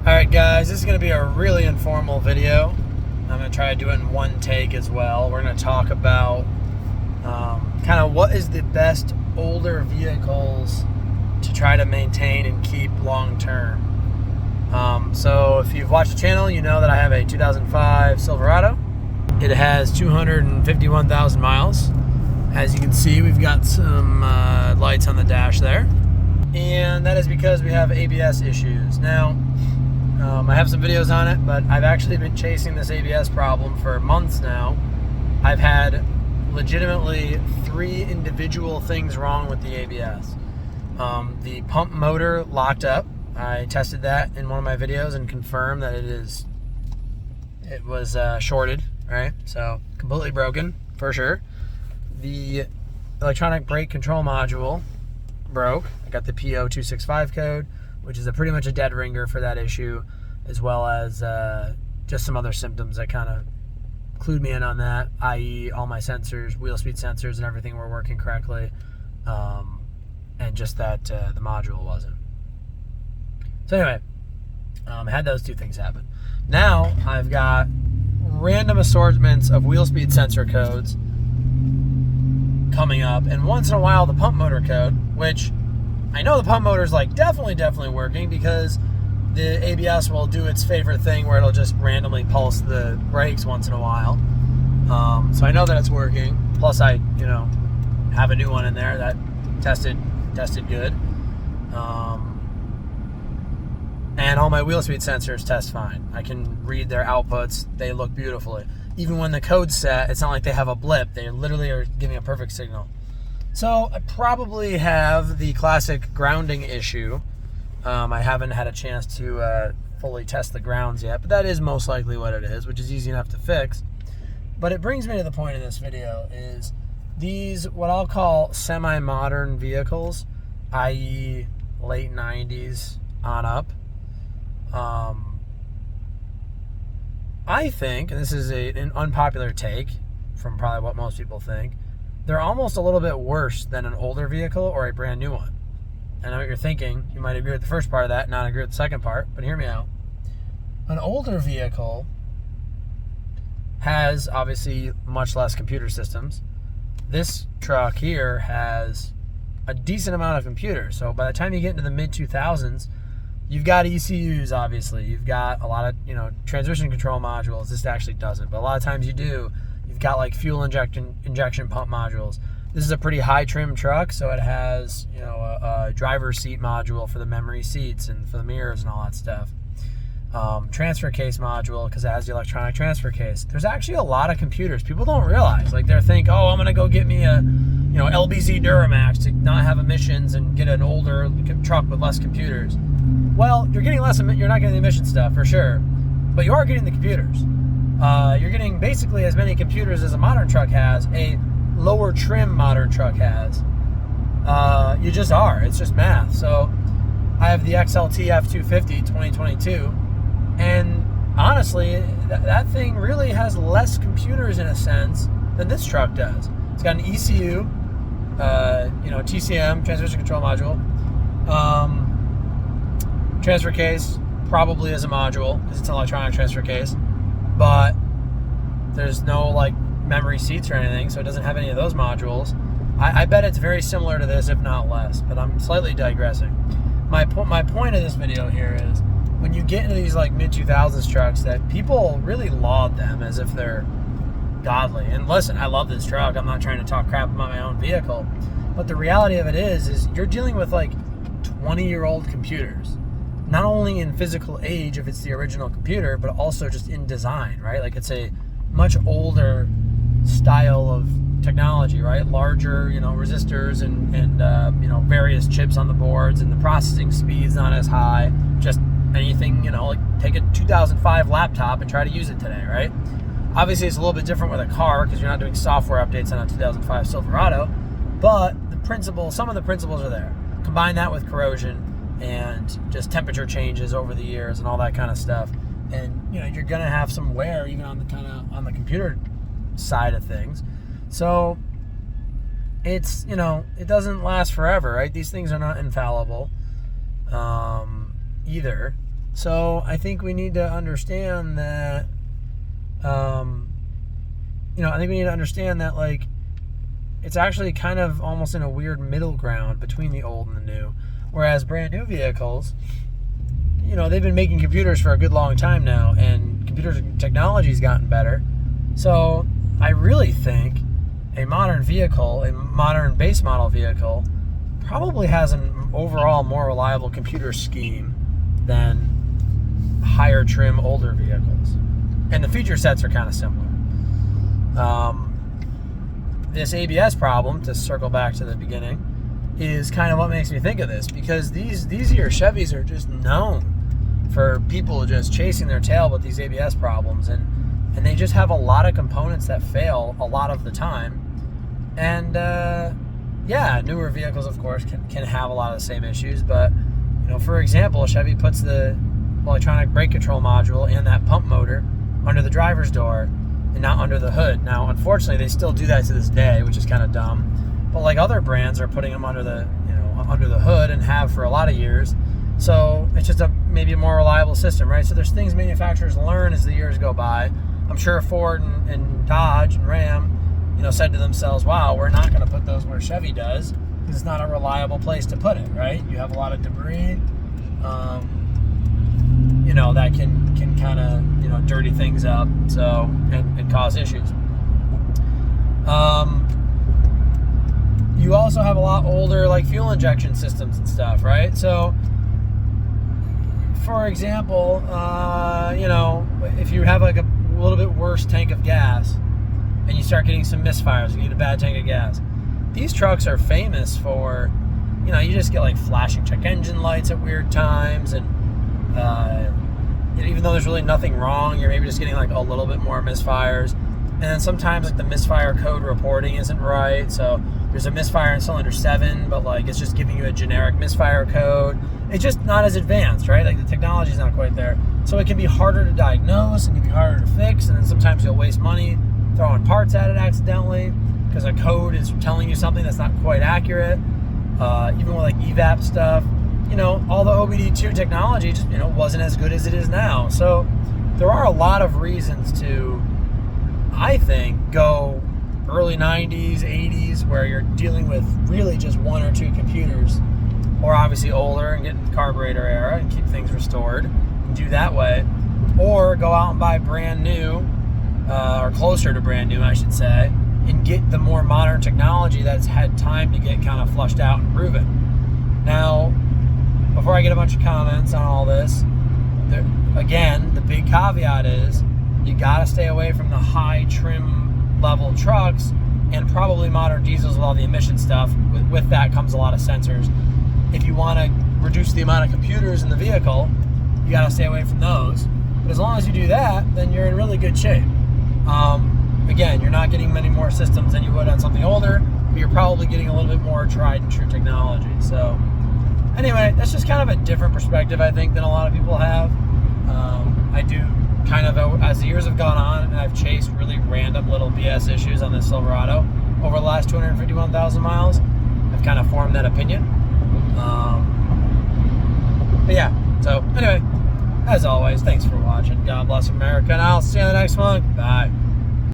Alright guys, this is going to be a really informal video. I'm going to try to do it in one take as well. We're going to talk about kind of what is the best older vehicles to try to maintain and keep long term. So if you've watched the channel, you know that I have a 2005 Silverado. It has 251,000 miles. As you can see, we've got some lights on the dash there. And that is because we have ABS issues. Now, I have some videos on it, but I've actually been chasing this ABS problem for months now. I've had legitimately 3 individual things wrong with the ABS. The pump motor locked up. I tested that in one of my videos and confirmed that it was shorted, right? So completely broken for sure. The electronic brake control module broke. I got the P0265 code, which is pretty much a dead ringer for that issue, as well as just some other symptoms that kind of clued me in on that, i.e. all my sensors, wheel speed sensors and everything were working correctly, and just that the module wasn't. So anyway, I had those 2 things happen. Now I've got random assortments of wheel speed sensor codes coming up, and once in a while the pump motor code, which I know the pump motor is like definitely working, because the ABS will do its favorite thing where it'll just randomly pulse the brakes once in a while. So I know that it's working. Plus I, have a new one in there that tested good. And all my wheel speed sensors test fine. I can read their outputs. They look beautifully. Even when the code's set, it's not like they have a blip. They literally are giving a perfect signal. So I probably have the classic grounding issue. I haven't had a chance to fully test the grounds yet, but that is most likely what it is, which is easy enough to fix. But it brings me to the point of this video is these, what I'll call semi-modern vehicles, i.e. late 90s on up. I think, and this is an unpopular take from probably what most people think, they're almost a little bit worse than an older vehicle or a brand new one. I know what you're thinking. You might agree with the first part of that, not agree with the second part, but hear me out. An older vehicle has obviously much less computer systems. This truck here has a decent amount of computers. So by the time you get into the mid-2000s, you've got ECUs, obviously. You've got a lot of, transmission control modules. This actually doesn't, but a lot of times you do. You've got like fuel injection pump modules. This is a pretty high trim truck, so it has, a driver's seat module for the memory seats and for the mirrors and all that stuff. Transfer case module, because it has the electronic transfer case. There's actually a lot of computers. People don't realize. Like, they think, oh, I'm going to go get me a, LBZ Duramax to not have emissions and get an older truck with less computers. Well, you're getting less. You're not getting the emission stuff for sure, but you are getting the computers. You're getting basically as many computers as a modern truck has. A lower trim modern truck has. You just are. It's just math. So I have the XLT F250 2022, and honestly, that thing really has less computers in a sense than this truck does. It's got an ECU, TCM, transmission control module. Transfer case probably is a module because it's an electronic transfer case, but there's no memory seats or anything, so it doesn't have any of those modules. I bet it's very similar to this, if not less, but I'm slightly digressing. My point of this video here is when you get into these mid-2000s trucks that people really laud them as if they're godly. And listen, I love this truck. I'm not trying to talk crap about my own vehicle, but the reality of it is you're dealing with 20-year-old computers. Not only in physical age, if it's the original computer, but also just in design, right? It's a much older style of technology, right? Larger, resistors and various chips on the boards, and the processing speed's not as high. Just anything, take a 2005 laptop and try to use it today, right? Obviously, it's a little bit different with a car because you're not doing software updates on a 2005 Silverado, but some of the principles are there. Combine that with corrosion and just temperature changes over the years and all that kind of stuff, and you're gonna have some wear even on the computer side of things. So it's it doesn't last forever, right? These things are not infallible either. So I think we need to understand that, I think we need to understand that, like, it's actually kind of almost in a weird middle ground between the old and the new. Whereas brand new vehicles, they've been making computers for a good long time now, and computer technology's gotten better. So I really think a modern vehicle, a modern base model vehicle, probably has an overall more reliable computer scheme than higher trim older vehicles. And the feature sets are kind of similar. This ABS problem, to circle back to the beginning, is kind of what makes me think of this, because these year Chevys are just known for people just chasing their tail with these ABS problems, and they just have a lot of components that fail a lot of the time. And newer vehicles, of course, can have a lot of the same issues, but for example, Chevy puts the electronic brake control module and that pump motor under the driver's door and not under the hood. Now, unfortunately, they still do that to this day, which is kind of dumb. But like other brands are putting them under the hood and have for a lot of years. So it's just maybe a more reliable system, right? So there's things manufacturers learn as the years go by. I'm sure Ford and Dodge and Ram, said to themselves, wow, we're not going to put those where Chevy does, because it's not a reliable place to put it, right? You have a lot of debris, that can kind of, dirty things up, so, and cause issues. You also have a lot older, like, fuel injection systems and stuff, right? So, for example, if you have like a little bit worse tank of gas and you start getting some misfires, you get a bad tank of gas, these trucks are famous for, you just get like flashing check engine lights at weird times, and even though there's really nothing wrong, you're maybe just getting like a little bit more misfires. And then sometimes like the misfire code reporting isn't right, so there's a misfire in cylinder 7, but like it's just giving you a generic misfire code. It's just not as advanced, right? Like the technology's not quite there. So it can be harder to diagnose and can be harder to fix, and then sometimes you'll waste money throwing parts at it accidentally because a code is telling you something that's not quite accurate. Even with like EVAP stuff, all the OBD2 technology just, wasn't as good as it is now. So there are a lot of reasons to, I think, go early 90s, 80s, where you're dealing with really just one or two computers, or obviously older and get in the carburetor era and keep things restored and do that way, or go out and buy brand new, or closer to brand new, I should say, and get the more modern technology that's had time to get kind of flushed out and proven. Now, before I get a bunch of comments on all this, again, the big caveat is you got to stay away from the high trim level trucks and probably modern diesels with all the emission stuff. With that comes a lot of sensors. If you want to reduce the amount of computers in the vehicle, you got to stay away from those. But as long as you do that, then you're in really good shape. Again, you're not getting many more systems than you would on something older, but you're probably getting a little bit more tried and true technology. So anyway, that's just kind of a different perspective, I think, than a lot of people have. I do kind of, as the years have gone on, and I've chased really random little BS issues on this Silverado over the last 251,000 miles, I've kind of formed that opinion. But yeah, so anyway, as always, thanks for watching. God bless America, and I'll see you in the next one. Bye.